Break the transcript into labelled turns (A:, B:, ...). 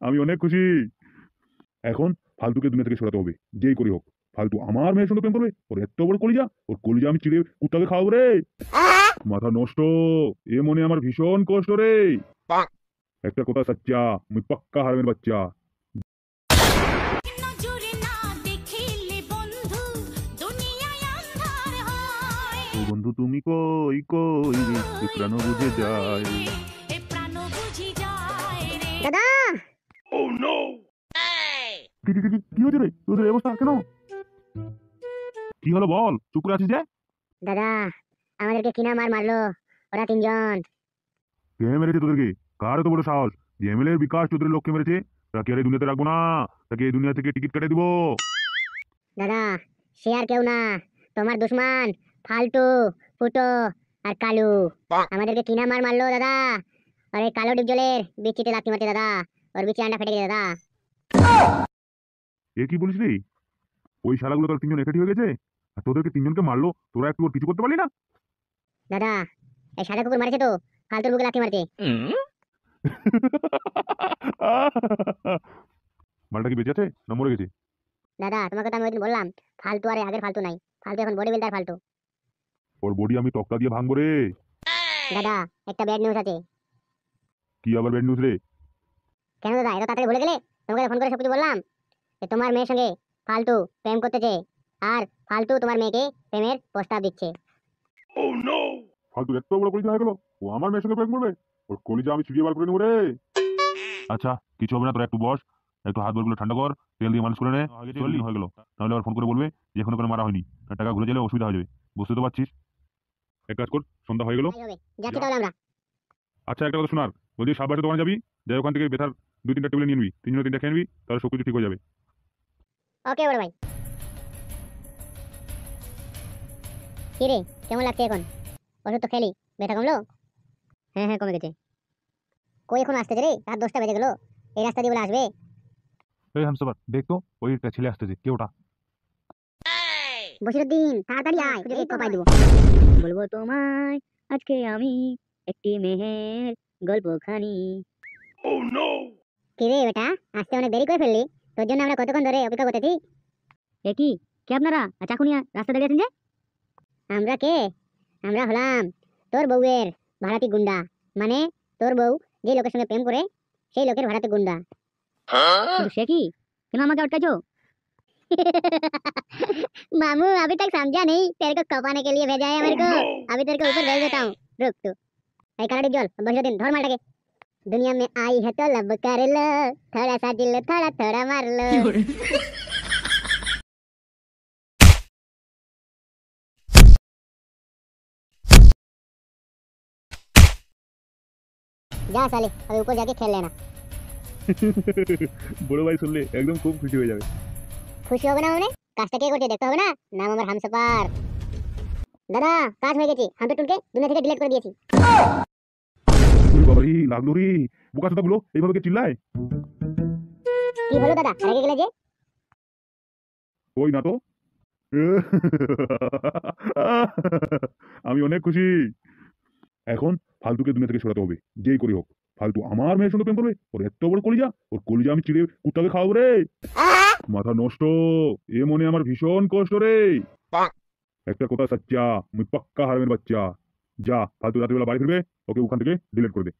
A: আমি অনেক খুশি। এখন ফালতুকে দুনিয়া থেকে সরাতে হবে, যেই করি হোক। ফালতু আমার মেয়ের সঙ্গে প্রেম করবে, ওর এত বড় কলিজা, ওর কলিজা আমি চিড়ে কুত্তাকে খাওয়াবো রে। মাথা নষ্ট। এ মনে আমার ভীষণ কষ্ট রে। একটা কথা সচ্চা, মুই পাক্কা হারামের বাচ্চা। ও বন্ধু তুমি কই কই রে, এ প্রাণ বুঝে যায় রে।
B: দাদা
A: কি হয়েছে রে, তোদের এই অবস্থা কেন? কি হলো বল, চুপ করে আছিস যে?
B: দাদা আমাদেরকে কিনা মারলো ওরা তিনজন।
A: কে মেরেছে তোদেরকে? কার এত বড় সাহস যে এমএলএ বিকাশ চৌধুরীর লোককে মেরেছে? তাকে আর এই দুনিয়াতে রাখবো না, তাকে এই দুনিয়া থেকে টিকিট কেটে দিব।
B: দাদা সে আর কেউ না, তোমার দুশ্মন ফালতু, ফুটো আর কালু। আমাদেরকে কিনা মারলো দাদা। আর এই কালো ডিপজলের বিচিতে লাথি মারছে দাদা, ওর বিচি আন্ডা ফেটে গেছে দাদা।
A: এ কি বলিস রে? ওই শালাগুলো তোর তিনজন একাঠি হয়ে গেছে, আর তোদেরকে তিনজনকে মারলো, তোরা একটু ওর কিছু করতে পারলি না?
B: দাদা এই সাদা কুকুর মারছে তো, ফালতুর বুকে লাথি মারছে।
A: মালটা কি বেঁচে আছে না মরে গেছে?
B: দাদা তোমাকে তো আমি ওইদিন বললাম, ফালতু আর আগের ফালতু নাই, ফালতু এখন বডি বিল্ডার ফালতু।
A: ওর বডি আমি তক্তা দিয়ে ভাঙবো রে।
B: দাদা একটা ব্যাড নিউজ আছে।
A: কি আবার ব্যাড নিউজ রে?
B: কেন দাদা এত তাড়াতাড়ি ভুলে গেলে? তোমাকে ফোন করে সবকিছু বললাম যে তোমার মেয়ের সঙ্গে ফালতু প্রেম করতেছে, আর ফালতু তোমার মেয়েকে প্রেমের প্রস্তাব দিচ্ছে।
A: ফালতু এত বড় কলিজা হয়ে গেল, ও আমার মেয়ের সঙ্গে প্রেম করবে? ওর কলিজা আমি ছিড়িয়ে বার করে নেবো রে। আচ্ছা কিছু হবে না, তোরা একটু বস, একটু হাত বলগুলো ঠান্ডা কর, তেল দিয়ে মানুষ করে নে। চল্লি হয়ে গেল, নাহলে আবার ফোন করে বলবে যে এখনো কোনো মারা হয়নি, আর টাকা ঘুরে গেলে অসুবিধা হয়ে যাবে। বুঝতে তো পারছিস। এক কাজ কর, সন্ধ্যা হয়ে গেল।
B: তাই হবে, যাচ্ছি তাহলে আমরা।
A: আচ্ছা একটা কথা শোনার, বলছি সাববাসের দোকানে যাবি, যাই ওখান থেকে বেতার 2-3টা টেবিলে নিয়ে নিবি, তিনজনে তিনটা খেয়ে নিবি, তাহলে সব কিছু ঠিক হয়ে যাবে।
B: ওকে বড় ভাই। কি রে কেমন লাগছে এখন? ওষুধ তো খেলি, ব্যথা কমলো? হ্যাঁ হ্যাঁ কমে গেছে। কই এখন আসতেছে রে, রাত 10টা বেজে গেল, এই রাস্তা দিয়ে বলে আসবে?
A: এই হামসাবার দেখ তো, ওই একটা ছেলে আসতেছে, কে ওটা?
B: বসিরুদ্দিন তাড়াতাড়ি আয়, তোকে কপাই দেবো। বলবো তোমায় আজকে আমি একটি মেহের গল্পখানি। কি রে বেটা, আসতে অনেক দেরি করে ফেললি, তোর জন্য আমরা কতক্ষণ ধরে অপেক্ষা করতেছি। এ কি কে আপনারা? আচ্ছা এখনই রাস্তা দাঁড়িয়ে আছেন যে? আমরা কে? আমরা হলাম তোর বউয়ের ভাড়াটি গুন্ডা, মানে তোর বউ যে লোকের সঙ্গে প্রেম করে সেই লোকের ভাড়াতে গুন্ডা। কিন্তু সে কি, কেন আমাকে अटकाइছো? मामू अभी तक समझा नहीं, तेरे को कपाने के लिए भेजा है मेरे को। अभी तेरे को ऊपर भेज देता हूँ, रुक तू। ऐ काला डिपजल बसरुद्दीन धर मार के। दुनिया में आई है तो लब कर लो, थोड़ा सा दिल थोड़ा थोड़ा मार लो। जा साले, अभी ऊपर जाके खेल लेना।
A: বড় ভাই শুনলে একদম খুব খুশি হয়ে যাবে।
B: খুশি হবে না মানে? কাজটা কে করছে দেখতে হবে না? নাম আমার হামসাপার। দাদা কাজ হয়ে গেছে, হাতে টুলকে দুনিয়া থেকে ডিলিট করে দিয়েছি।
A: ওরে বাবা রে, লাগলো রে। বোকা চোদাগুলো এইভাবে কে চিল্লায়?
B: কি হলো দাদা, রেগে গেলে যে?
A: ওই না তো। আমি অনেক খুশি। এখন ফালতুকে দুনিয়া থেকে সরাতে হবে, যেই করি হোক। ফালতু আমার মেয়ের সঙ্গে প্রেম করবে, ওর এত বড় কলিজা, ওর কলিজা আমি চিড়ে কুত্তাকে খাওয়াবো রে। মাথা নষ্ট। এ মনে আমার ভীষণ কষ্ট রে। একটা কথা সচ্চা, মুই পাক্কা হারামের বাচ্চা। যা ফালতু রাত্রিবেলা বাড়ি ফিরবে, ওকে ওখান থেকে ডিলিট করে দে।